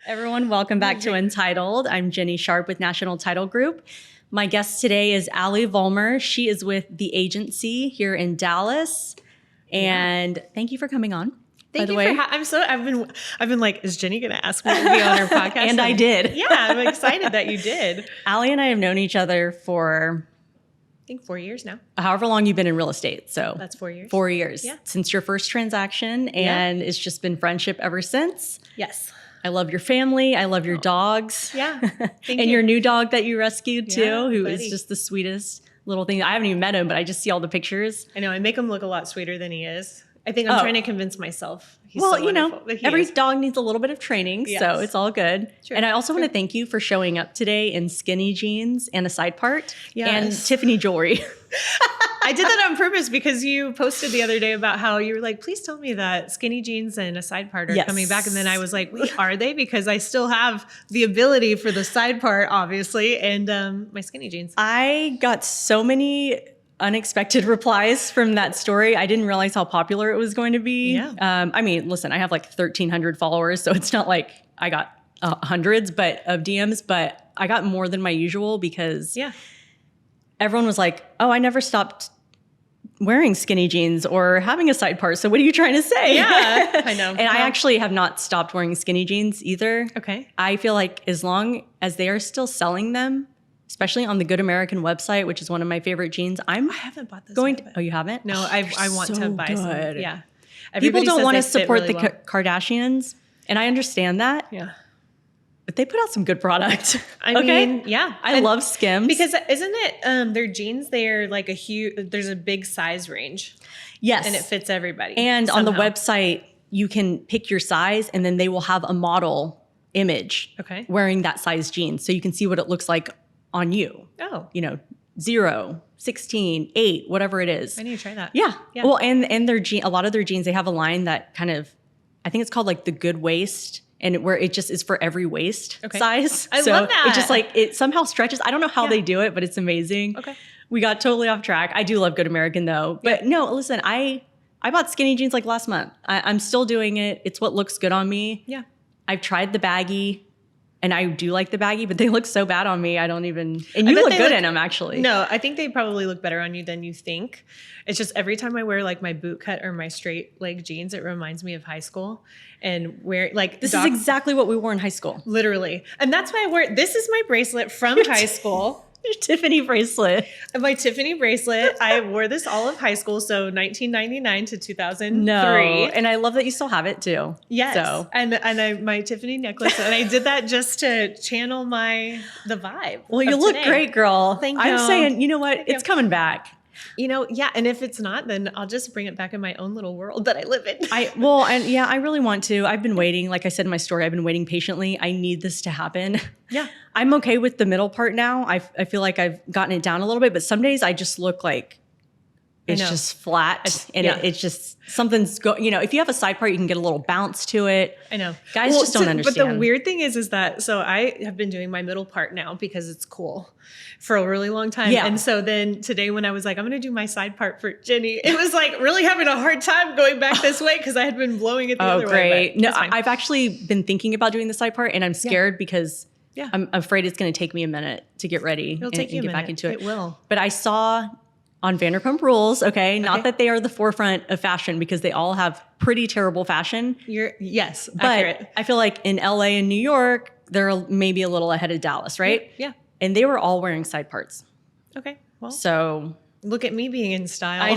Everyone, welcome back to Untitled. I'm Jenny Sharp with National Title Group. My guest today is Allie Vollmer. She is with the agency here in Dallas. And thank you for coming on. Thank you for I've been like, is Jenny going to ask me to be on her podcast? And I did. Yeah, I'm excited that you did. Allie and I have known each other for, I think 4 years now. However long you've been in real estate. So that's 4 years. 4 years. Yeah. Since your first transaction. And it's just been friendship ever since. Yes. I love your family. I love your dogs. Yeah. And your new dog that you rescued too, who buddy. is just the sweetest little thing. I haven't even met him, but I just see all the pictures. I know. I make him look a lot sweeter than he is. I think I'm trying to convince myself. He's well, so wonderful, every dog needs a little bit of training, so it's all good. True. And I also want to thank you for showing up today in skinny jeans and a side part and Tiffany jewelry. I did that on purpose because you posted the other day about how you were like, please tell me that skinny jeans and a side part are coming back. And then I was like, wait, are they? Because I still have the ability for the side part, obviously, and my skinny jeans. I got so many unexpected replies from that story. I didn't realize how popular it was going to be. Yeah. I mean, listen, I have like 1,300 followers, so it's not like I got hundreds of DMs, but I got more than my usual because everyone was like, oh, I never stopped wearing skinny jeans or having a side part. So what are you trying to say? Yeah, I know. And I actually have not stopped wearing skinny jeans either. Okay. I feel like as long as they are still selling them, especially on the Good American website, which is one of my favorite jeans. I haven't bought those yet. Oh, you haven't? No, I want to buy some. Yeah. People don't want to support the Kardashians, and I understand that. Yeah. But they put out some good product. I mean, yeah. I love Skims. Because isn't it, their jeans, they're like there's a big size range. Yes. And it fits everybody. And on the website, you can pick your size, and then they will have a model image wearing that size jeans. So you can see what it looks like on you. Oh. 0, 16, 8, whatever it is. I need to try that. Yeah. Well, and a lot of their jeans, they have a line that kind of, I think it's called like the good waist, and where it just is for every waist size. I love that. It just like, it somehow stretches. I don't know how they do it, but it's amazing. Okay. We got totally off track. I do love Good American though. But no, listen, I bought skinny jeans like last month. I'm still doing it. It's what looks good on me. Yeah. I've tried the baggy. And I do like the baggy, but they look so bad on me. I don't even, and you look good in them actually. No, I think they probably look better on you than you think. It's just every time I wear like my boot cut or my straight leg jeans, it reminds me of high school and where like. This is exactly what we wore in high school. Literally. And that's why this is my bracelet from high school. Your Tiffany bracelet. My Tiffany bracelet. I wore this all of high school. So 1999 to 2003. No. And I love that you still have it too. Yes. So. And my Tiffany necklace. And I did that just to channel the vibe. Well, you look great, girl. Thank you. I'm saying, you know what? It's coming back. Yeah. And if it's not, then I'll just bring it back in my own little world that I live in. I really want to. I've been waiting. Like I said in my story, I've been waiting patiently. I need this to happen. Yeah. I'm okay with the middle part now. I feel like I've gotten it down a little bit, but some days I just look like it's just flat and it's just something's if you have a side part, you can get a little bounce to it. I know. Guys just don't understand. But the weird thing is that, so I have been doing my middle part now because it's cool for a really long time. Yeah. And so then today when I was like, I'm going to do my side part for Jenny, it was like really having a hard time going back this way because I had been blowing it the other way. Oh, great. No, I've actually been thinking about doing the side part and I'm scared because I'm afraid it's going to take me a minute to get ready and get back into it. It will. But I saw on Vanderpump Rules, not that they are the forefront of fashion because they all have pretty terrible fashion. Yes, but accurate. I feel like in LA and New York, they're maybe a little ahead of Dallas, right? Yeah. And they were all wearing side parts. Okay. Well, so look at me being in style.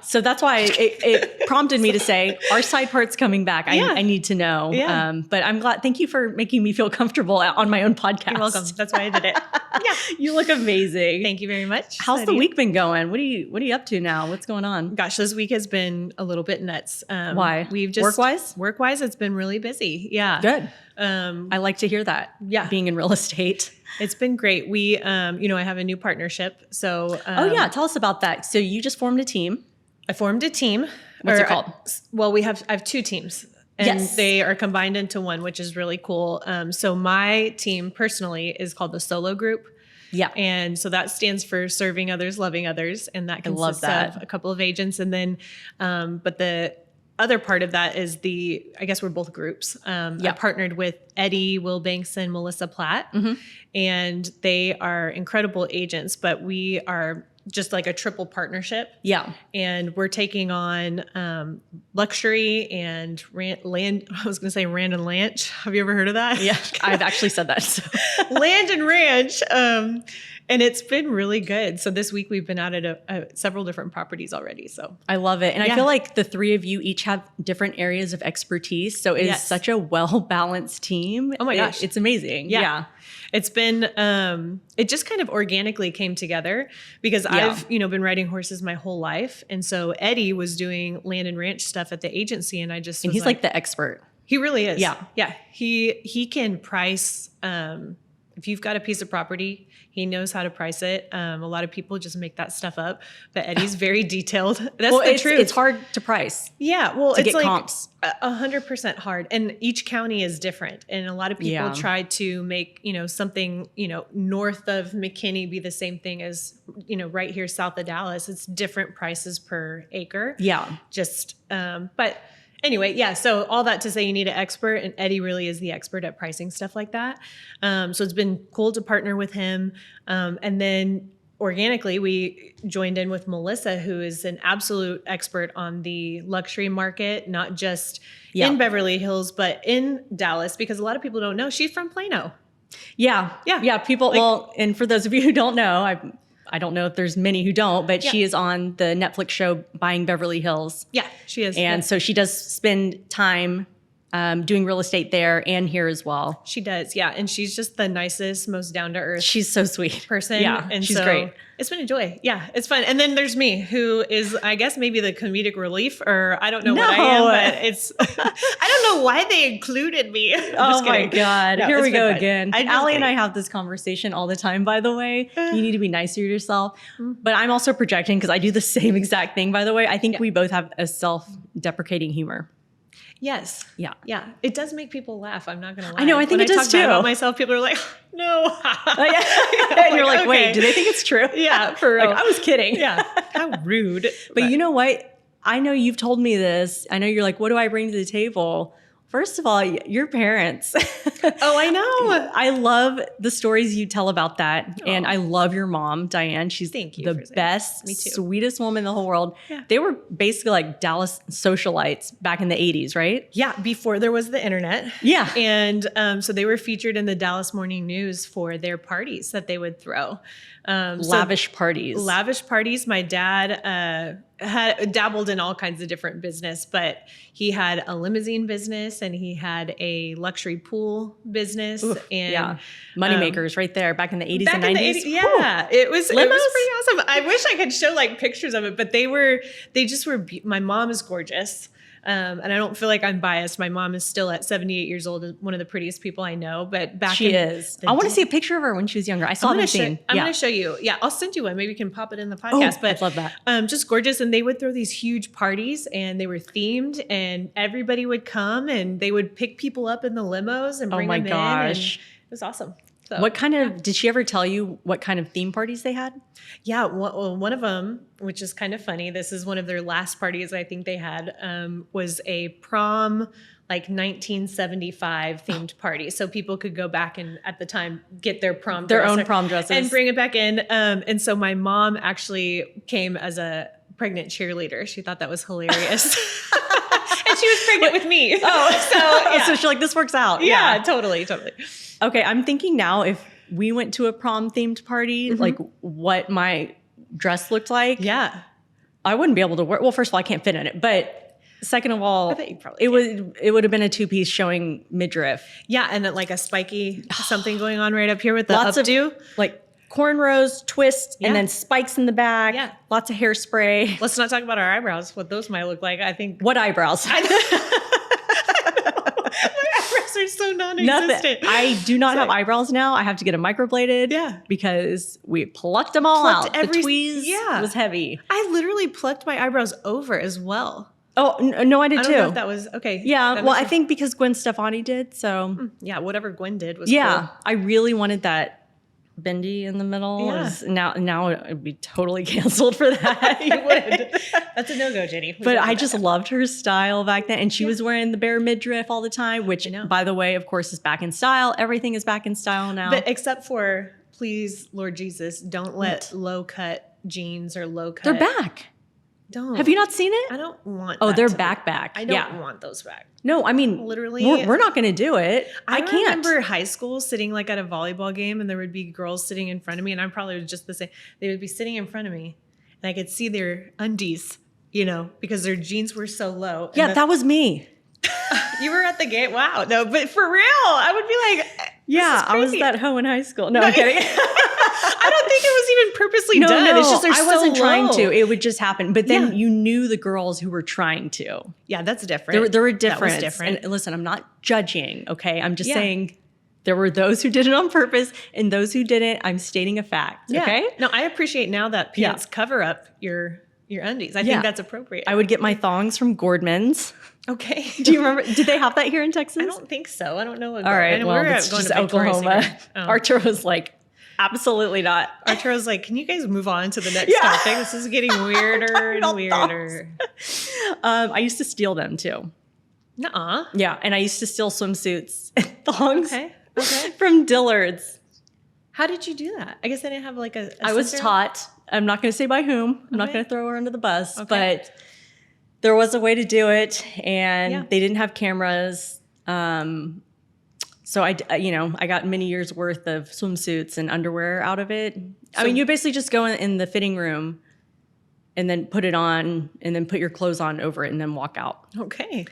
So that's why it prompted me to say, are side parts coming back? I need to know. Yeah. But I'm glad. Thank you for making me feel comfortable on my own podcast. You're welcome. That's why I did it. Yeah. You look amazing. Thank you very much. How's the week been going? What are you up to now? What's going on? Gosh, this week has been a little bit nuts. Why? We've just work-wise, it's been really busy. Yeah. Good. I like to hear that. Yeah. Being in real estate. It's been great. We, I have a new partnership. So, tell us about that. So you just formed a team. I formed a team. What's it called? I have 2 teams. And they are combined into one, which is really cool. So my team personally is called the Solo Group. Yeah. And so that stands for Serving Others, Loving Others. And that consists of a couple of agents. And then, but the other part of that is I guess we're both groups. I partnered with Eddie Wilbanks and Melissa Platt, and they are incredible agents, but we are just like a triple partnership. Yeah. And we're taking on luxury and land. I was going to say Rand and Ranch. Have you ever heard of that? Yeah. I've actually said that. So. Land and Ranch. And it's been really good. So this week we've been out at several different properties already. So I love it. And I feel like the three of you each have different areas of expertise. So it is such a well-balanced team. Oh my gosh. It's amazing. Yeah. It's been, it just kind of organically came together because I've, been riding horses my whole life. And so Eddie was doing land and ranch stuff at the agency. And he's like the expert. He really is. Yeah. Yeah. He can price, if you've got a piece of property, he knows how to price it. A lot of people just make that stuff up, but Eddie's very detailed. That's the truth. It's hard to price. Yeah. Well, it's get like comps. 100% hard. And each county is different. And a lot of people try to make, something, north of McKinney be the same thing as, right here south of Dallas. It's different prices per acre. Yeah. But anyway, so all that to say you need an expert, and Eddie really is the expert at pricing stuff like that. So it's been cool to partner with him. And then organically, we joined in with Melissa, who is an absolute expert on the luxury market, not just in Beverly Hills, but in Dallas, because a lot of people don't know she's from Plano. Yeah. People, and for those of you who don't know, I don't know if there's many who don't, but she is on the Netflix show Buying Beverly Hills. Yeah, she is. And so she does spend time doing real estate there and here as well. She does, yeah. And she's just the nicest, most down-to-earth She's so sweet person. Yeah, and she's great. It's been a joy. Yeah, it's fun. And then there's me, who is, I guess, maybe the comedic relief, or I don't know what I am, but it's, I don't know why they included me. Oh my God. No, Here we go fun. again. Allie and I have this conversation all the time, by the way. You need to be nicer to yourself. But I'm also projecting because I do the same exact thing, by the way. I think we both have a self-deprecating humor. Yes. Yeah. Yeah. It does make people laugh. I'm not going to lie. I know. I think when it does too. When I talk bad about myself, people are like, no. And you're like, wait, do they think it's true? Yeah, for real. Like, I was kidding. Yeah. How rude. But you know what? I know you've told me this. I know you're like, what do I bring to the table? First of all, your parents. Oh, I know. I love the stories you tell about that. Oh. And I love your mom, Diane. She's the best, sweetest woman in the whole world. Yeah. They were basically like Dallas socialites back in the 80s, right? Yeah, before there was the internet. Yeah. And so they were featured in the Dallas Morning News for their parties that they would throw. Lavish parties. Lavish parties. My dad had dabbled in all kinds of different business, but he had a limousine business and he had a luxury pool business. Oof, and money makers right there back in the 80s and 90s. It was pretty awesome. I wish I could show like pictures of it, but they just were, my mom is gorgeous. And I don't feel like I'm biased. My mom is still at 78 years old, one of the prettiest people I know. But back she is. I want to see a picture of her when she was younger. I saw the scene. I'm going to show you. Yeah, I'll send you one. Maybe you can pop it in the podcast. But I love that. Just gorgeous. And they would throw these huge parties, and they were themed, and everybody would come, and they would pick people up in the limos and bring them in. And it was awesome. So, what kind of, did she ever tell you what kind of theme parties they had? Yeah, one of them, which is kind of funny, this is one of their last parties I think they had, was a prom, like 1975 themed party. So people could go back and at the time get their own prom dresses. And bring it back in. And so my mom actually came as a pregnant cheerleader. She thought that was hilarious. And she was pregnant with me. So she's like, this works out. Yeah, totally. Okay, I'm thinking now if we went to a prom themed party, like what my dress looked like. Yeah. I wouldn't be able to wear. Well, first of all, I can't fit in it. But second of all, I bet you probably it would have been a 2-piece showing midriff. Yeah, and then like a spiky something going on right up here with the lots updo. Of like cornrows, twists, and then spikes in the back. Yeah. Lots of hairspray. Let's not talk about our eyebrows, what those might look like. I think. What eyebrows? Are so non-existent. I do not have eyebrows now. I have to get them microbladed. Yeah. Because we plucked them all out. The tweeze was heavy. I literally plucked my eyebrows over as well. Oh, no, I did too. I don't know if that was okay. Yeah. Well, I think because Gwen Stefani did. So yeah, whatever Gwen did was cool. I really wanted that bendy in the middle. Yeah. Now it would be totally canceled for that. You would. That's a no-go, Jenny. But I just loved her style back then. And she was wearing the bare midriff all the time, which, by the way, of course, is back in style. Everything is back in style now. But except for, please, Lord Jesus, don't let low-cut jeans or low-cut. They're back. Don't. Have you not seen it? I don't want Oh, that they're to back. I don't want those back. No, I mean, literally, we're not going to do it. I can't. remember high school sitting like at a volleyball game and there would be girls sitting in front of me and I probably was just the same. They would be sitting in front of me and I could see their undies, you know, because their jeans were so low. Yeah, that was me. You were at the game. Wow. No, but for real, I would be like, yeah, I was that hoe in high school. No, I'm kidding. I don't think it was even purposely done. No, it's just they're I wasn't so trying low. to. It would just happen. But then you knew the girls who were trying to. Yeah, that's different. There were different. That was different. And listen, I'm not judging, okay? I'm just saying there were those who did it on purpose and those who didn't. I'm stating a fact, okay? No, I appreciate now that pants cover up your undies. I think that's appropriate. I would get my thongs from Gordman's. Okay. Do you remember? Did they have that here in Texas? I don't think so. I don't know. All right. Well, it's just Oklahoma. Archer was like, absolutely not. Archer was like, can you guys move on to the next topic? This is getting weirder and weirder. I used to steal them too. Nuh-uh. Yeah. And I used to steal swimsuits and thongs Okay. from Dillard's. How did you do that? I guess I didn't have like a I was sister? taught. I'm not going to say by whom. I'm not going to throw her under the bus, but there was a way to do it, and they didn't have cameras. So I got many years worth of swimsuits and underwear out of it. I mean, you basically just go in the fitting room and then put it on and then put your clothes on over it and then walk out. Okay.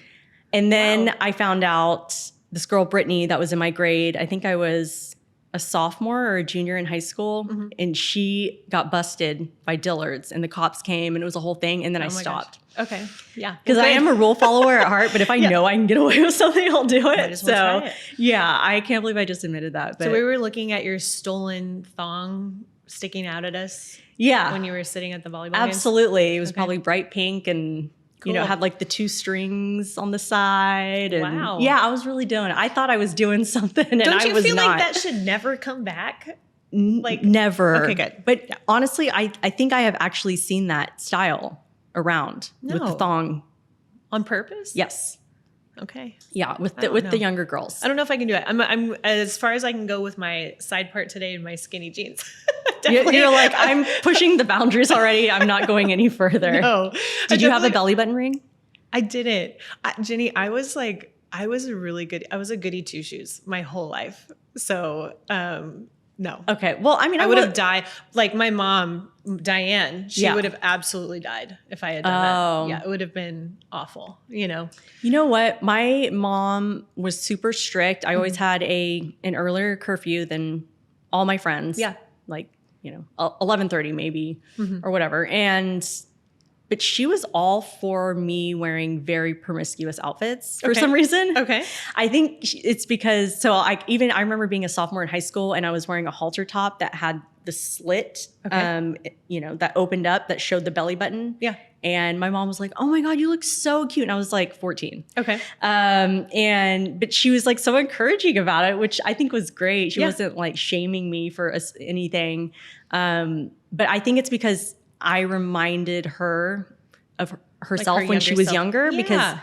And then I found out this girl, Brittany, that was in my grade. I think I was a sophomore or a junior in high school, and she got busted by Dillard's, and the cops came, and it was a whole thing, and then I stopped. Gosh. Okay. Yeah. Because I am a rule follower at heart, but if I know I can get away with something, I'll do it. So, I can't believe I just admitted that. But so we were looking at your stolen thong sticking out at us when you were sitting at the volleyball Absolutely. games? It was probably bright pink and... You know, had like the 2 strings on the side. And I was really doing it. I thought I was doing something and I was not. Don't you feel like that should never come back? Like never. Okay, good. But honestly, I think I have actually seen that style around with the thong. On purpose? Yes. Okay. Yeah, with the younger girls. I don't know if I can do it. I'm as far as I can go with my side part today and my skinny jeans. You're like, I'm pushing the boundaries already. I'm not going any further. No. Did you have a belly button ring? I didn't. Jenny, I was a goody two shoes my whole life. So, no. Okay. Well, I mean, I would have died. Like my mom, Diane, she would have absolutely died if I had done that. Yeah, it would have been awful, you know. You know what? My mom was super strict. I always had an earlier curfew than all my friends. Yeah. Like, 11:30 maybe or whatever. But she was all for me wearing very promiscuous for some reason. Okay. I think it's because, I remember being a sophomore in high school and I was wearing a halter top that had the slit, that opened up, that showed the belly button. Yeah. And my mom was like, oh my God, you look so cute. And I was like 14. Okay. But she was like so encouraging about it, which I think was great. She wasn't like shaming me for anything. But I think it's because I reminded her of herself when she was younger, because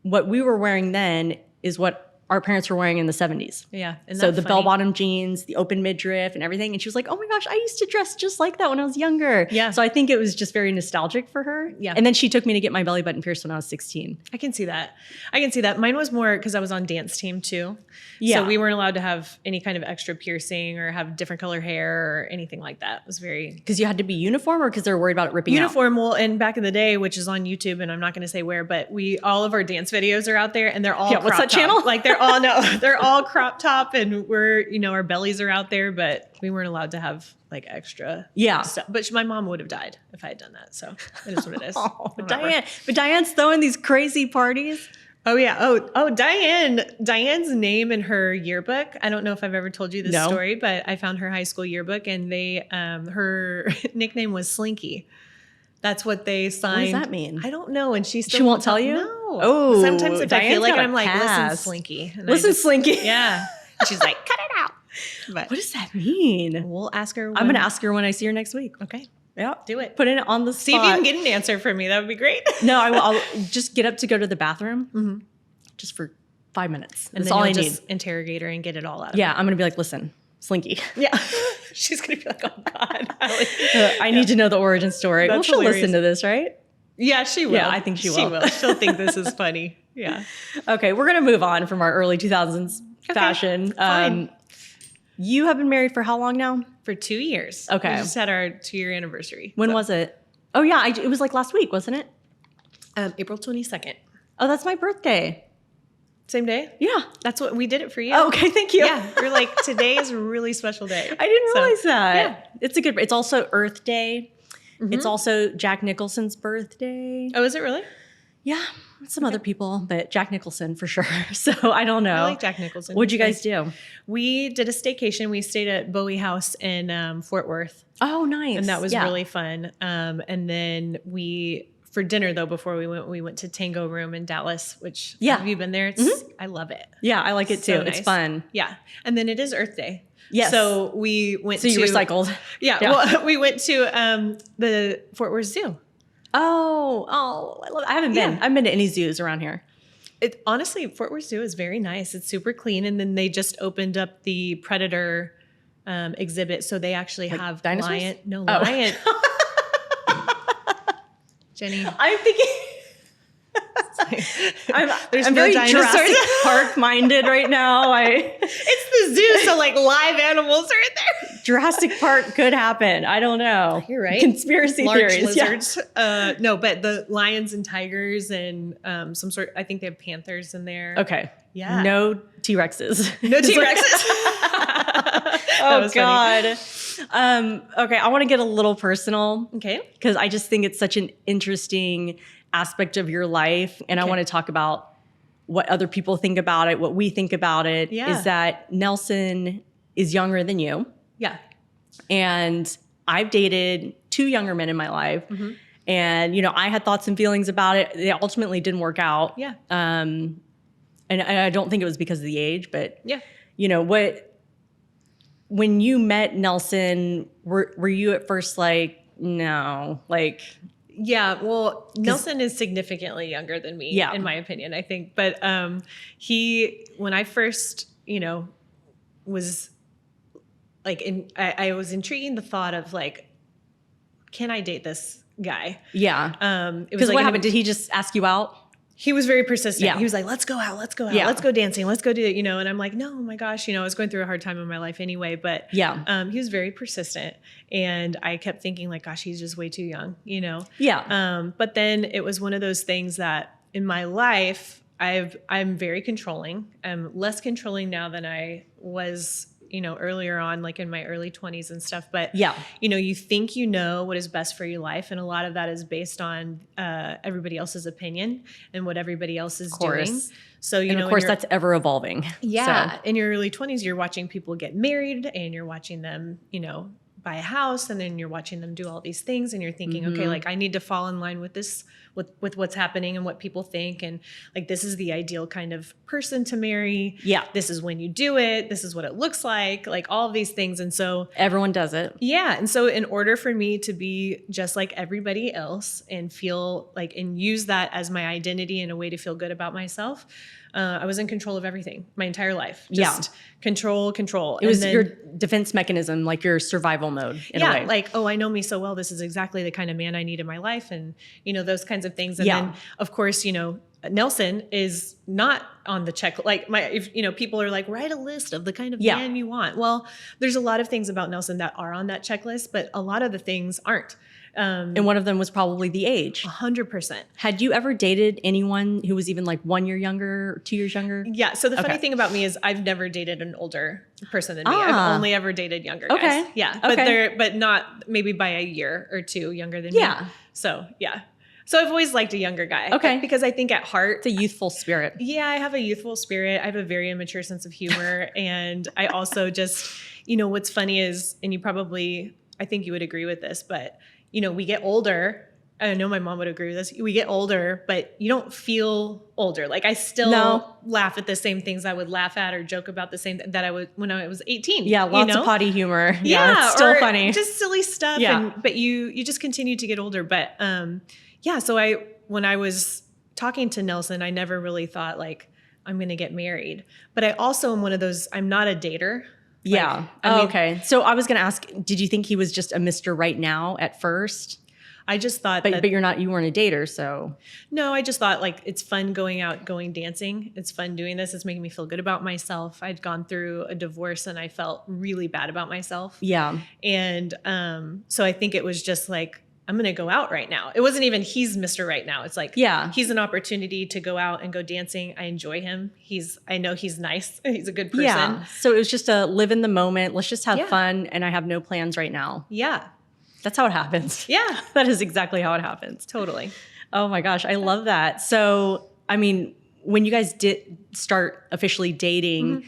what we were wearing then is what our parents were wearing in the 70s. Yeah. So the bell-bottom jeans, the open midriff and everything. And she was like, oh my gosh, I used to dress just like that when I was younger. Yeah. So I think it was just very nostalgic for her. Yeah. And then she took me to get my belly button pierced when I was 16. I can see that. Mine was more because I was on dance team too. Yeah. So we weren't allowed to have any kind of extra piercing or have different color hair or anything like that. It was very... Because you had to be uniform or because they were worried about it ripping uniform, out? Well, and back in the day, which is on YouTube, and I'm not going to say where, but all of our dance videos are out there and they're all what's that channel? Like they're all crop top and we're, our bellies are out there, but we weren't allowed to have like extra stuff. But my mom would have died if I had done that. So it is what it is. But Diane's throwing these crazy parties. Oh yeah. Oh, Diane's name in her yearbook. I don't know if I've ever told you this story, but I found her high school yearbook and her nickname was Slinky. That's what they signed. What does that mean? I don't know. And she won't tell you? No. Oh, sometimes if I feel like I'm like, pass. listen, Slinky. Slinky. Yeah. And she's like, cut it out. But What does that mean? we'll ask her. I'm going to ask her when I see her next week. Okay. Yeah. Do it. Put it on the spot. See if you can get an answer from me. That would be great. No, I'll just get up to go to the bathroom just for 5 minutes. And That's then all I you'll need. just interrogate her and get it all out of Yeah, I'm going to be like, listen, Slinky. Yeah. She's going to be like, oh, God. I need to know the origin story. That's Well, she'll hilarious. listen to this, right? Yeah, she will. Yeah, I think she will. She'll think this is funny. Yeah. Okay, we're going to move on from our early 2000s fashion. fine. You have been married for how long now? For 2 years. Okay. We just had our 2-year anniversary. When was it? Oh, yeah, it was like last week, wasn't it? April 22nd. Oh, that's my birthday. Same day? Yeah. That's what we did it for you. Oh, okay, thank you. Yeah. We're like, today is a really special day. I didn't So, realize that. yeah. It's a good. It's also Earth Day. It's also Jack Nicholson's birthday. Oh, is it really? Yeah, some other people, but Jack Nicholson for sure. So I don't know. I like Jack Nicholson. What'd you guys do? We did a staycation. We stayed at Bowie House in Fort Worth. Oh, nice. And that was really fun. And then for dinner though, before we went to Tango Room in Dallas, which have you been there? I love it. Yeah, I like it too. So It's nice. fun. Yeah. And then it is Earth Day. Yes. So we went So you recycled. Yeah. Well, we went to the Fort Worth Zoo. Oh, I love it. I haven't been. Yeah. I haven't been to any zoos around here. Honestly, Fort Worth Zoo is very nice. It's super clean. And then they just opened up the predator exhibit. So they actually have dinosaurs? lion. Jenny. I'm thinking. There's I'm no very dinosaurs. Jurassic Park minded right now. It's the zoo, so like live animals are in there. Jurassic Park could happen. I don't know. You're right. Conspiracy Large theories. Yeah. lizards. No, but the lions and tigers and some sort. I think they have panthers in there. Okay. Yeah. No T-Rexes. No T-Rexes. Oh God. Okay. I want to get a little personal. Okay. Because I just think it's such an interesting aspect of your life. And I want to talk about what other people think about it, what we think about it. Yeah. Is that Nelson is younger than you. Yeah. And I've dated 2 younger men in my life. And, I had thoughts and feelings about it. They ultimately didn't work out. Yeah. And I don't think it was because of the age, but, Yeah. when you met Nelson, were you at first like, no, like, Yeah, well, Nelson is significantly younger than me, in my opinion, I think. But when I first, was like, I was intriguing the thought of like, can I date this guy? Yeah. It was Because like what happened? Did he just ask you out? He was very persistent. Yeah. He was like, let's go out, let's go out, Yeah. let's go dancing, let's go do it, And I'm like, no, oh my gosh, I was going through a hard time in my life anyway. But he was very persistent. And I kept thinking like, gosh, he's just way too young, Yeah. But then it was one of those things that in my life, I'm very controlling. I'm less controlling now than I was, earlier on, like in my early 20s and stuff. But, you think what is best for your life. And a lot of that is based on everybody else's opinion and what everybody else is doing. So, and of course, that's ever evolving. Yeah. So. In your early 20s, you're watching people get married and you're watching them, buy a house, and then you're watching them do all these things and you're thinking, okay, like I need to fall in line with this, with what's happening and what people think. And like, this is the ideal kind of person to marry. Yeah. This is when you do it. This is what it looks like all of these things. And so everyone does it. Yeah. And so in order for me to be just like everybody else and feel like, and use that as my identity and a way to feel good about myself, I was in control of everything my entire life. Just control. It was your defense mechanism, like your survival mode in a way. Like, oh, I know me so well. This is exactly the kind of man I need in my life. And, those kinds of things. And then of course, Nelson is not on the check. Like people are like, write a list of the kind of man you want. Well, there's a lot of things about Nelson that are on that checklist, but a lot of the things aren't. And one of them was probably the age. 100%. Had you ever dated anyone who was even like 1 year younger, or 2 years younger? Yeah. So the funny thing about me is I've never dated an older person than me. I've only ever dated younger guys. Okay. Yeah. Okay. But not maybe by a year or 2 younger than me. Yeah. So yeah. So I've always liked a younger guy. Okay. Because I think at heart, It's a youthful spirit. yeah, I have a youthful spirit. I have a very immature sense of humor. And I also just, what's funny is, and I think you would agree with this, but we get older I know my mom would agree with this. We get older, but you don't feel older. Like I still laugh at the same things I would laugh at or joke about the same that I would when I was 18. Yeah, lots of potty humor. Yeah, it's still funny. Just silly stuff. Yeah. But you just continue to get older. But so when I was talking to Nelson, I never really thought like I'm going to get married. But I also am one of those, I'm not a dater. Yeah. Okay. So I was going to ask, did you think he was just a Mr. Right Now at first? I just thought but you weren't a dater, so. No, I just thought like it's fun going dancing. It's fun doing this. It's making me feel good about myself. I'd gone through a divorce and I felt really bad about myself. Yeah. And so I think it was just like, I'm going to go out right now. It wasn't even he's Mr. Right Now. It's like, he's an opportunity to go out and go dancing. I enjoy him. I know he's nice. He's a good person. Yeah. So it was just a live in the moment. Let's just have fun. And I have no plans right now. Yeah. That's how it happens. Yeah. That is exactly how it happens. Totally. Oh my gosh. I love that. So, I mean, when you guys did start officially dating,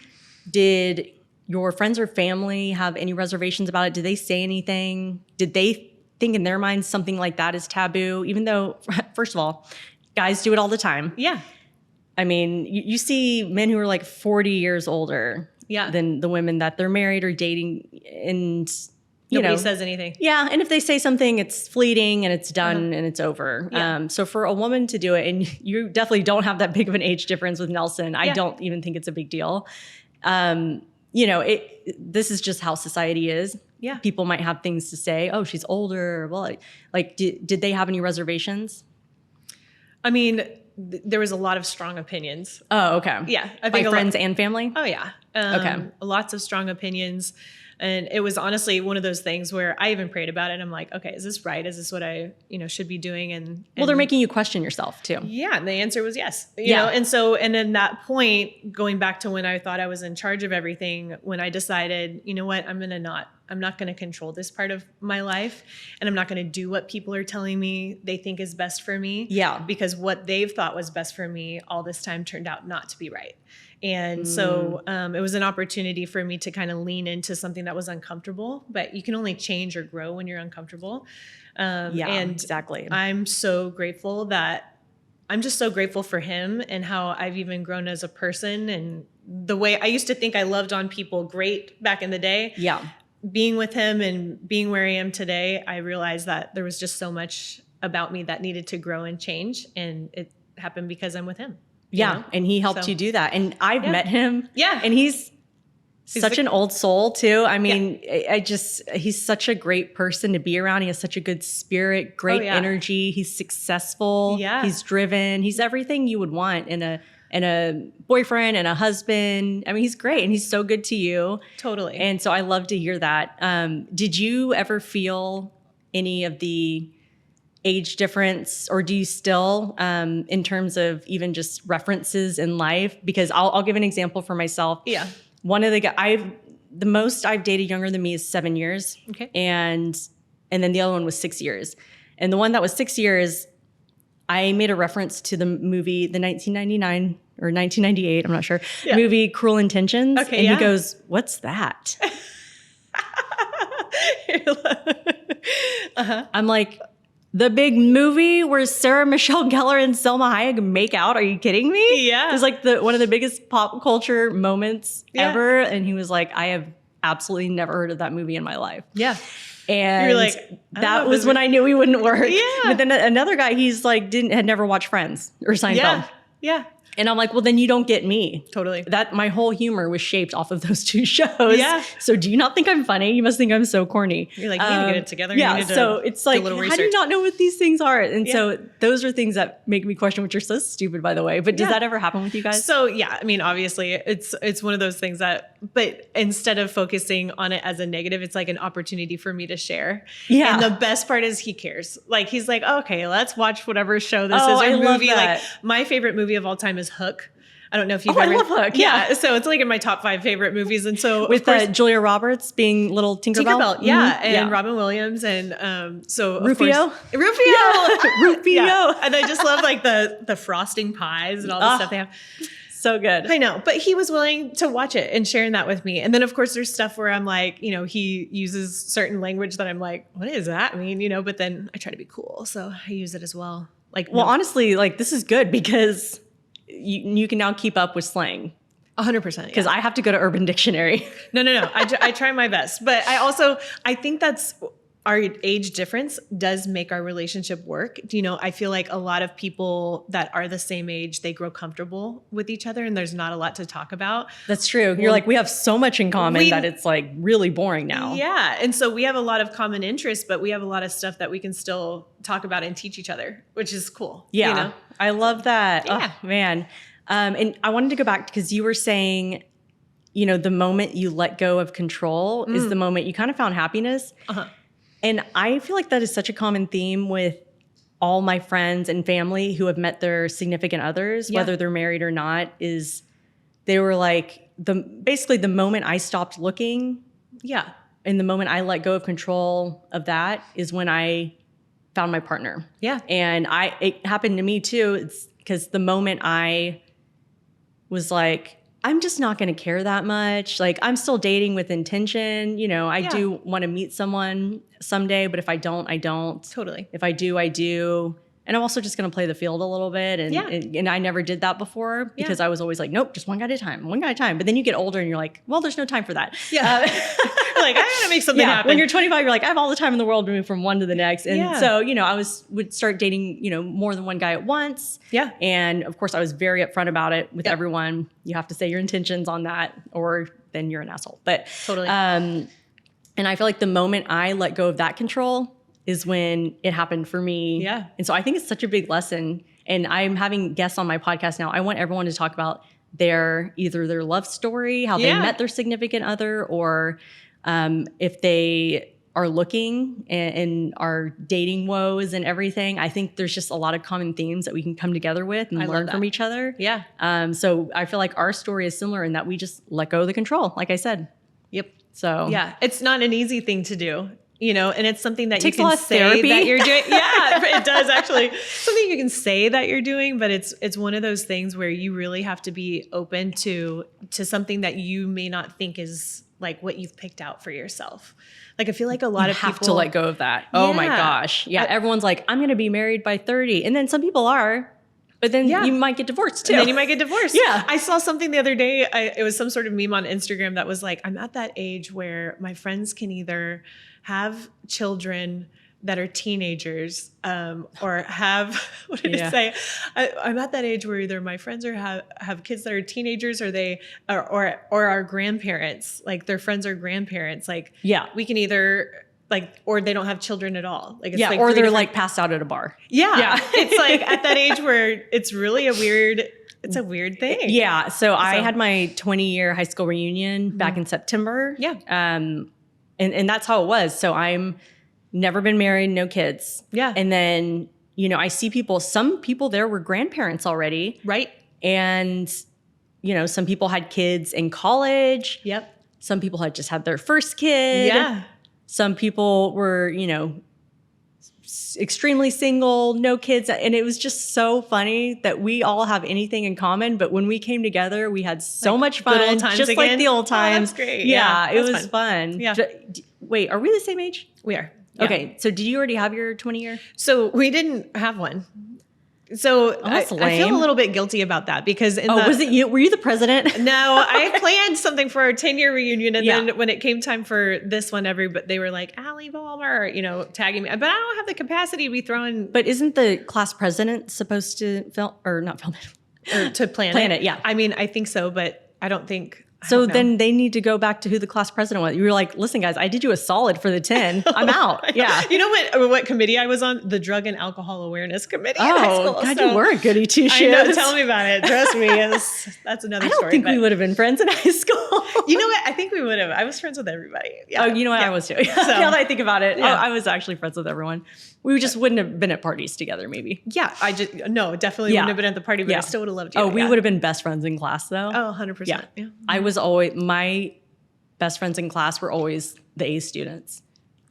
did your friends or family have any reservations about it? Did they say anything? Did they think in their minds something like that is taboo? Even though, first of all, guys do it all the time. Yeah. I mean, you see men who are like 40 years older than the women that they're married or dating, and nobody says anything. Yeah. And if they say something, it's fleeting and it's done and it's over. Yeah. So for a woman to do it, and you definitely don't have that big of an age difference with Nelson, I don't even think it's a big deal. This is just how society is. Yeah. People might have things to say. Oh, she's older. Well, like did they have any reservations? I mean, there was a lot of strong opinions. Oh, okay. Yeah. I think friends and family? Oh, yeah. Okay. Lots of strong opinions. And it was honestly one of those things where I even prayed about it. I'm like, okay, is this right? Is this what I, should be doing? And well, they're making you question yourself too. Yeah. And the answer was yes. You know? And then that point, going back to when I thought I was in charge of everything, when I decided, you know what, I'm not going to control this part of my life, and I'm not going to do what people are telling me they think is best for me. Yeah. Because what they've thought was best for me all this time turned out not to be right. And so it was an opportunity for me to kind of lean into something that was uncomfortable, but you can only change or grow when you're uncomfortable. And exactly. I'm so grateful for him and how I've even grown as a person, and the way I used to think I loved on people great back in the day. Yeah. Being with him and being where I am today, I realized that there was just so much about me that needed to grow and change. And it happened because I'm with him. Yeah. And he helped you do that. And I've met him. Yeah. And he's such an old soul too. I mean, he's such a great person to be around. He has such a good spirit, great energy. He's successful. Yeah. He's driven. He's everything you would want in a boyfriend and a husband. I mean, he's great and he's so good to you. Totally. And so I love to hear that. Did you ever feel any of the age difference, or do you still, in terms of even just references in life? Because I'll give an example for myself. Yeah. One of the most I've dated younger than me is 7 years. Okay. And then the other one was 6 years. And the one that was 6 years, I made a reference to the movie, the 1999 or 1998, I'm not sure, movie Cruel Intentions. Okay, and he goes, "What's that?" I'm like, the big movie where Sarah Michelle Gellar and Selma Hayek make out? Are you kidding me? Yeah. It was like one of the biggest pop culture moments ever. And he was like, I have absolutely never heard of that movie in my life. Yeah. And you're like, that was when I knew we wouldn't work. Yeah. But then another guy, he's like, had never watched Friends or Seinfeld. Yeah. Yeah. And I'm like, well, then you don't get me. Totally. My whole humor was shaped off of those two shows. Yeah. So do you not think I'm funny? You must think I'm so corny. You're like, you need to get it together. Yeah. So it's like, how do you not know what these things are? And so those are things that make me question, which are so stupid, by the way. But does that ever happen with you guys? So yeah, I mean, obviously it's one of those things but instead of focusing on it as a negative, it's like an opportunity for me to share. Yeah. And the best part is he cares. Like, he's like, okay, let's watch whatever show this is or I movie. Love like that. My favorite movie of all time is Hook. I don't know if you've ever. I love Hook. Yeah. So it's like in my top 5 favorite movies. And so with Julia Roberts being little Tinkerbell. Yeah. And Robin Williams. And so Rufio. Rufio. Yeah. Rufio. Yeah. And I just love like the frosting pies and all the stuff they have. so good. I know, but he was willing to watch it and sharing that with me. And then of course there's stuff where I'm like, he uses certain language that I'm like, what does that mean? But then I try to be cool. So I use it as well. Honestly, this is good because you can now keep up with slang. 100%. Because I have to go to Urban Dictionary. No. I try my best. But I think that's our age difference does make our relationship work. I feel like a lot of people that are the same age, they grow comfortable with each other and there's not a lot to talk about. That's true. You're like, we have so much in common that it's like really boring now. Yeah. And so we have a lot of common interests, but we have a lot of stuff that we can still talk about and teach each other, which is cool. Yeah. I love that. Yeah. Oh, man. And I wanted to go back because you were saying, the moment you let go of control is the moment you kind of found happiness. Uh-huh. And I feel like that is such a common theme with all my friends and family who have met their significant others, whether they're married or not, is they were like, basically the moment I stopped looking, and the moment I let go of control of that is when I found my partner. Yeah. And it happened to me too. It's because the moment I was like, I'm just not going to care that much. Like, I'm still dating with intention. I do want to meet someone someday, but if I don't, I don't. Totally. If I do, I do. And I'm also just going to play the field a little bit. And I never did that before because I was always like, nope, just one guy at a time. But then you get older and you're like, well, there's no time for that. Yeah. Like, I got to make something happen. When you're 25, you're like, I have all the time in the world to move from one to the next. And so, I would start dating, more than one guy at once. Yeah. And of course, I was very upfront about it with everyone. You have to say your intentions on that or then you're an asshole. But totally. And I feel like the moment I let go of that control is when it happened for me. Yeah. And so I think it's such a big lesson. And I'm having guests on my podcast now. I want everyone to talk about either their love story, how they met their significant other, or if they are looking and are dating woes and everything. I think there's just a lot of common themes that we can come together with and learn from each other. Yeah. So I feel like our story is similar in that we just let go of the control, like I said. Yep. So it's not an easy thing to do. And it's something that takes you can say therapy. That you're doing. Yeah, it does actually. Something you can say that you're doing, but it's one of those things where you really have to be open to something that you may not think is like what you've picked out for yourself. Like, I feel like a lot of people have to let go of that. Oh my gosh. Yeah. Everyone's like, I'm going to be married by 30. And then some people are, but then you might get divorced too. And then you might get divorced. Yeah. I saw something the other day. It was some sort of meme on Instagram that was like, I'm at that age where my friends can either have children that are teenagers, or have, what did it say? I'm at that age where either my friends have kids that are teenagers, or they or are grandparents, like their friends are grandparents. Like, we can either or they don't have children at all. Like, it's or they're like passed out at a bar. Yeah. It's like at that age where it's really it's a weird thing. Yeah. So I had my 20-year high school reunion back in September. Yeah. And that's how it was. So I'm never been married, no kids. Yeah. And then, I see some people there were grandparents already. Right. And, some people had kids in college. Yep. Some people had just had their first kid. Yeah. Some people were, extremely single, no kids. And it was just so funny that we all have anything in common. But when we came together, we had so much fun. Good old times just again. like the old times. Oh, that's great. Yeah, it was fun. Yeah. Wait, are we the same age? We are. Yeah. Okay. So did you already have your 20-year? So we didn't have one. So I feel a little bit guilty about that because was it you? Were you the president? No, I planned something for our 10-year reunion. And then when it came time for this one, they were like, Allie Vollmer, tagging me. But I don't have the capacity to be throwing. But isn't the class president supposed to film or not film it? Or to plan it? Yeah. I mean, I think so, but I don't think. So then they need to go back to who the class president was. You were like, listen, guys, I did you a solid for the 10. I'm out. Yeah. You know what committee I was on? The Drug and Alcohol Awareness Committee. Oh, God, you were a goody two shoes. I know. Tell me about it. Trust me. That's another story. I don't think we would have been friends in high school. You know what? I think we would have. I was friends with everybody. Yeah. Oh, you know what? I was too. So, now that I think about it, I was actually friends with everyone. We just wouldn't have been at parties together, maybe. Yeah. Definitely wouldn't have been at the party, but I still would have loved you. Oh, we would have been best friends in class, though. Oh, 100%. Yeah. I was always, my best friends in class were always the A students.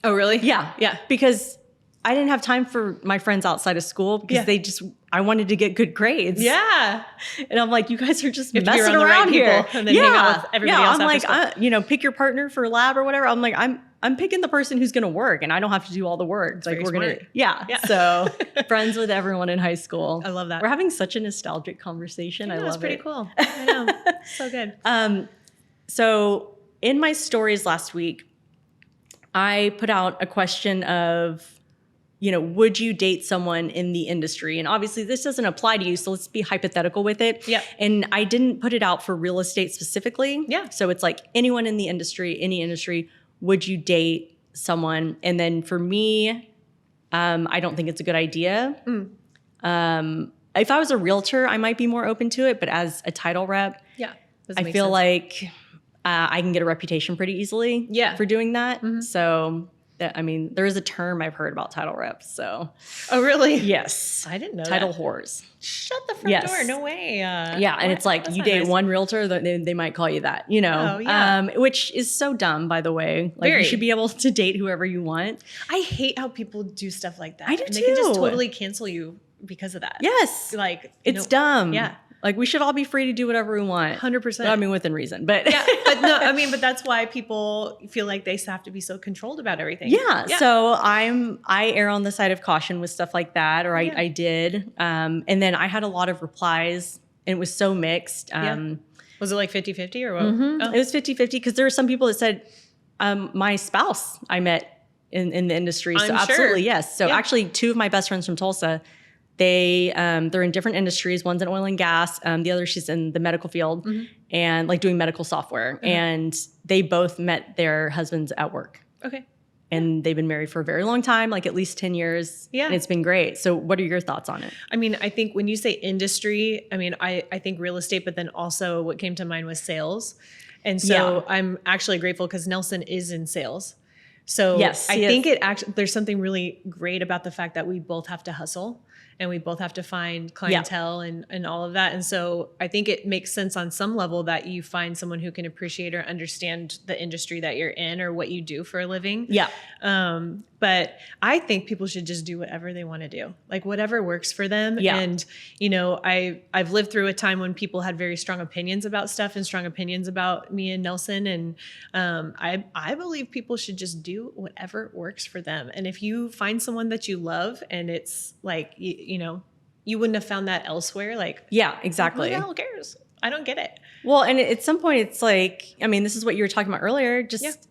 Oh, really? Yeah. Yeah. Because I didn't have time for my friends outside of school because I wanted to get good grades. Yeah. And I'm like, you guys are just You have to be messing around the right around here. people and then hang out with everybody else I'm after like, school. pick your partner for lab or whatever. I'm like, I'm picking the person who's going to work and I don't have to do all the work. It's like very we're smart. going to, So friends with everyone in high school. I love that. We're having such a nostalgic conversation. I love it. That's pretty cool. I know. So good. So in my stories last week, I put out a question of, would you date someone in the industry? And obviously this doesn't apply to you, so let's be hypothetical with it. Yeah. And I didn't put it out for real estate specifically. Yeah. So it's like anyone in the industry, any industry, would you date someone? And then for me, I don't think it's a good idea. If I was a realtor, I might be more open to it, but as a title rep, I feel like I can get a reputation pretty easily for doing that. So there is a term I've heard about title reps. So, oh really? Yes, I didn't know title that. whores. Shut the front door! No way. And it's like you date one realtor, they might call you that. Which is so dumb, by the way. Like you should be able to date whoever you want. I hate how people do stuff like that. I do and too. They can just totally cancel you because of that. Yes, like it's dumb. Yeah. Like we should all be free to do whatever we want. 100%. I mean, within reason, but but no, but that's why people feel like they have to be so controlled about everything. Yeah. So I err on the side of caution with stuff like that, or I did. And then I had a lot of replies and it was so mixed. Was it like 50-50 or what? Oh. It was 50-50 because there were some people that said, my spouse I met in the industry. So absolutely, yes. So actually 2 of my best friends from Tulsa, they're in different industries. One's in oil and gas. The other, she's in the medical field and like doing medical software. And they both met their husbands at work. Okay. And they've been married for a very long time, like at least 10 years. Yeah. And it's been great. So what are your thoughts on it? I mean, I think when you say industry, I think real estate, but then also what came to mind was sales. And so I'm actually grateful because Nelson is in sales. So yes, I think there's something really great about the fact that we both have to hustle. And we both have to find clientele and all of that. And so I think it makes sense on some level that you find someone who can appreciate or understand the industry that you're in or what you do for a living. Yeah. But I think people should just do whatever they want to do, like whatever works for them. Yeah. And, I've lived through a time when people had very strong opinions about stuff and strong opinions about me and Nelson. And I believe people should just do whatever works for them. And if you find someone that you love and it's like, you wouldn't have found that elsewhere. Like, yeah, exactly. Who the hell cares? I don't get it. Well, and at some point it's like, this is what you were talking about earlier. Just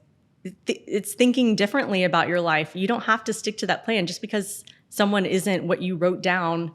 it's thinking differently about your life. You don't have to stick to that plan just because someone isn't what you wrote down,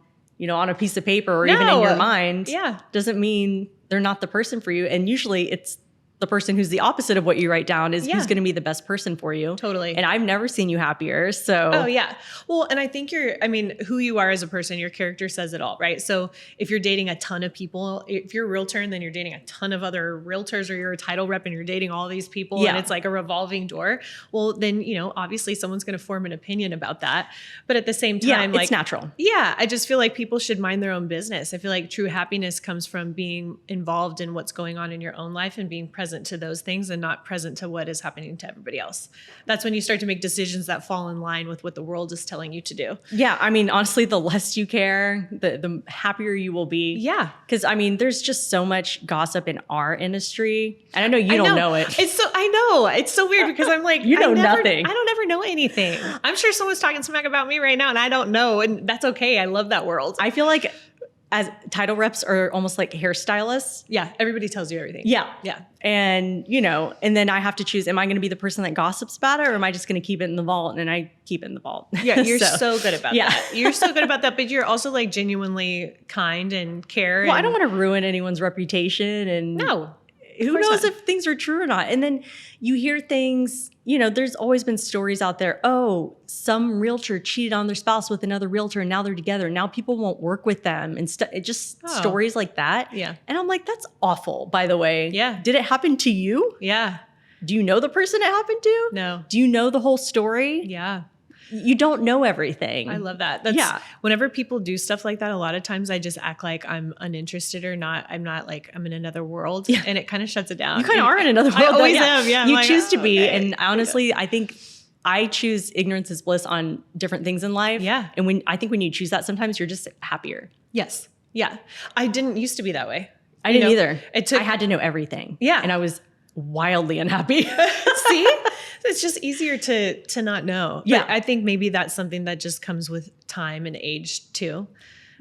on a piece of paper or even in your mind. Yeah. Doesn't mean they're not the person for you. And usually it's the person who's the opposite of what you write down is who's going to be the best person for you. Totally. And I've never seen you happier. So. Oh yeah. Well, and I think who you are as a person, your character says it all, right? So if you're dating a ton of people, if you're a realtor and then you're dating a ton of other realtors or you're a title rep and you're dating all these people and it's like a revolving door, well then, obviously someone's going to form an opinion about that. But at the same time, it's natural. Yeah. I just feel like people should mind their own business. I feel like true happiness comes from being involved in what's going on in your own life and being present to those things and not present to what is happening to everybody else. That's when you start to make decisions that fall in line with what the world is telling you to do. Yeah. Honestly, the less you care, the happier you will be. Yeah. Because there's just so much gossip in our industry. And I know you don't know it. I know. It's so weird because I'm like, nothing. I don't ever know anything. I'm sure someone's talking smack about me right now and I don't know. And that's okay. I love that world. I feel like as title reps are almost like hairstylists. Yeah. Everybody tells you everything. Yeah. Yeah. And, and then I have to choose, am I going to be the person that gossips about it or am I just going to keep it in the vault? And I keep it in the vault. Yeah. You're so good about that. You're so good about that, but you're also like genuinely kind and care. Well, I don't want to ruin anyone's reputation and no. Who knows if things are true or not? And then you hear things, there's always been stories out there. Oh, some realtor cheated on their spouse with another realtor and now they're together. Now people won't work with them and stories like that. Yeah. And I'm like, that's awful, by the way. Yeah. Did it happen to you? Yeah. Do you know the person it happened to? No. Do you know the whole story? Yeah. You don't know everything. I love that. Whenever people do stuff like that, a lot of times I just act like I'm uninterested or not. I'm not like I'm in another world and it kind of shuts it down. You kind of are in another world. I always am. Yeah. You choose to be. And honestly, I think I choose ignorance is bliss on different things in life. Yeah. And I think when you choose that, sometimes you're just happier. Yes. Yeah. I didn't used to be that way. I didn't either. I had to know everything. Yeah. And I was wildly unhappy. See? It's just easier to not know. Yeah. But I think maybe that's something that just comes with time and age too.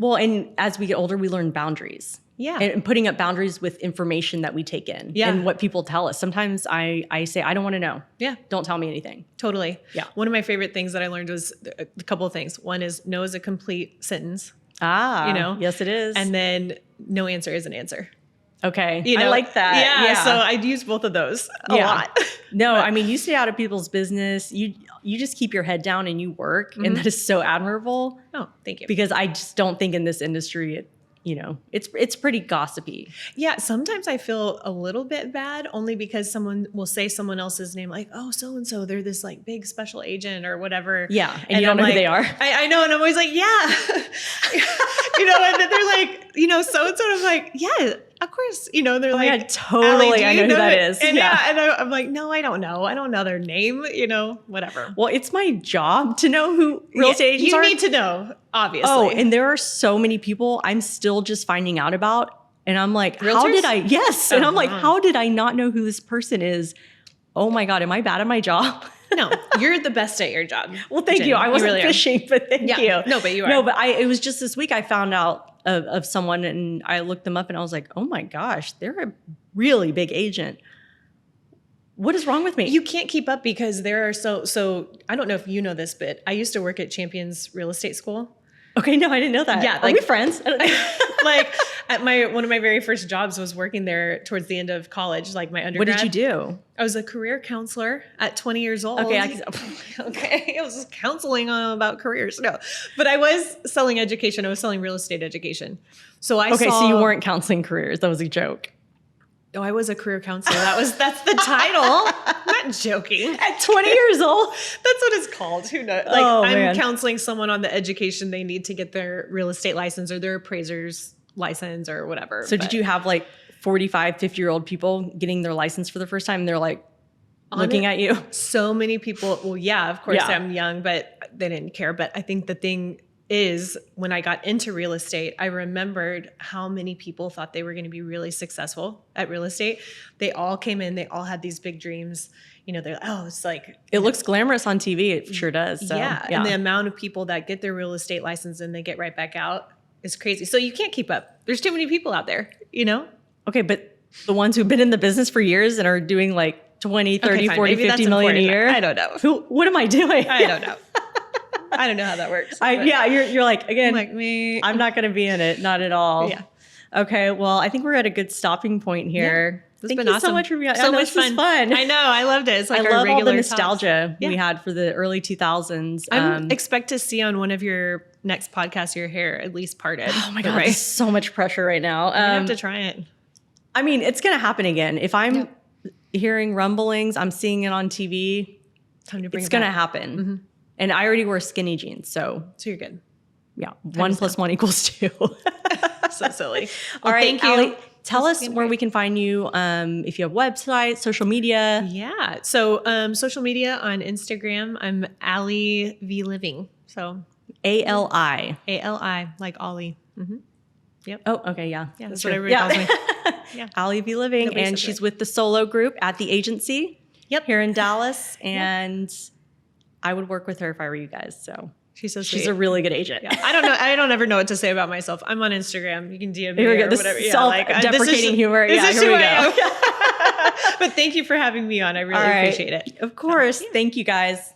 Well, and as we get older, we learn boundaries. Yeah. And putting up boundaries with information that we take in. Yeah. And what people tell us. Sometimes I say, I don't want to know. Yeah. Don't tell me anything. Totally. Yeah. One of my favorite things that I learned was a couple of things. One is no is a complete sentence. You know? Yes, it is. And then no answer is an answer. Okay. You know? I like that. Yeah. So I'd use both of those a lot. No, I mean, you stay out of people's business. You just keep your head down and you work. And that is so admirable. Oh, thank you. Because I just don't think in this industry, it's pretty gossipy. Yeah. Sometimes I feel a little bit bad only because someone will say someone else's name like, oh, so-and-so, they're this like big special agent or whatever. Yeah. And you don't know who they are. I know. And I'm always like, yeah. And then they're like, so-and-so. I'm like, yeah, of course. They're like, yeah, totally. I know who that is. And and I'm like, no, I don't know. I don't know their name, whatever. Well, it's my job to know who real estate agents are. You need to know, obviously. Oh, and there are so many people I'm still just finding out about. And I'm like, Realtors? how did I? Yes. And I'm like, Uh-huh. how did I not know who this person is? Oh my God, am I bad at my job? No, you're the best at your job. Well, thank Jenny. you. I wasn't really are. fishing, but thank you. No, but you are. No, but it was just this week I found out of someone and I looked them up and I was like, oh my gosh, they're a really big agent. What is wrong with me? You can't keep up because there are so I don't know if you know this, but I used to work at Champions Real Estate School. Okay, no, I didn't know that. Yeah, Are we friends? Like at one of my very first jobs was working there towards the end of college, like my undergrad. What did you do? I was a career counselor at 20 years old. Okay, okay. I was counseling about careers. No, but I was selling education. I was selling real estate education. So so you weren't counseling careers. That was a joke. No, I was a career counselor. That's the title. I'm not joking. At 20 years old? That's what it's called. Who knows? Like I'm counseling someone on the education they need to get their real estate license or their appraiser's license or whatever. So did you have like 45, 50-year-old people getting their license for the first time and they're like looking at you? So many people. Well, yeah, of course Yeah. I'm young, but they didn't care. But I think the thing is when I got into real estate, I remembered how many people thought they were going to be really successful at real estate. They all came in, they all had these big dreams. They're like, oh, it's like. It looks glamorous on TV. It sure does. So, yeah. And the amount of people that get their real estate license and they get right back out is crazy. So you can't keep up. There's too many people out there, Okay, but the ones who've been in the business for years and are doing like 20, 30, Okay, fine. 40, Maybe 50 that's million a important. year. I don't know. What am I doing? I don't know. I don't know how that works. You're like, again, I'm like me. I'm not going to be in it. Not at all. Yeah. Okay. Well, I think we're at a good stopping point here. This has Thank been you awesome. so much for being on. So much this was fun. I know. I loved it. It's like I our love all regular the nostalgia talks. we had for the early 2000s. I expect to see on one of your next podcasts your hair at least parted. Oh my God, there's so much pressure right now. I have to try it. I mean, it's going to happen again. If I'm hearing rumblings, I'm seeing it on TV, Time to bring it's it going to back. happen. Mm-hmm. And I already wear skinny jeans. So So you're good. yeah, 1 + 1 = 2. So silly. All right, thank you. Allie, tell This us has been where great. we can find you. If you have websites, social media. Yeah. So social media on Instagram, I'm Allie V Living. So ALI. ALI, like Ollie. Mm-hmm. Oh, okay, yeah. Yeah, that's true. what everybody calls me. Yeah. Allie V Living, Nobody and says she's it. with the Solo Group at the agency. Yep. Here in Dallas, and I would work with her if I were you guys. So She's so she's sweet. a really good agent. Yeah. I don't know. I don't ever know what to say about myself. I'm on Instagram. You can DM me Here we or go. This whatever. self-deprecating humor. This Yeah, is here who we I go. am. But thank you for having me on. I really appreciate it. Of course. Thank you, guys.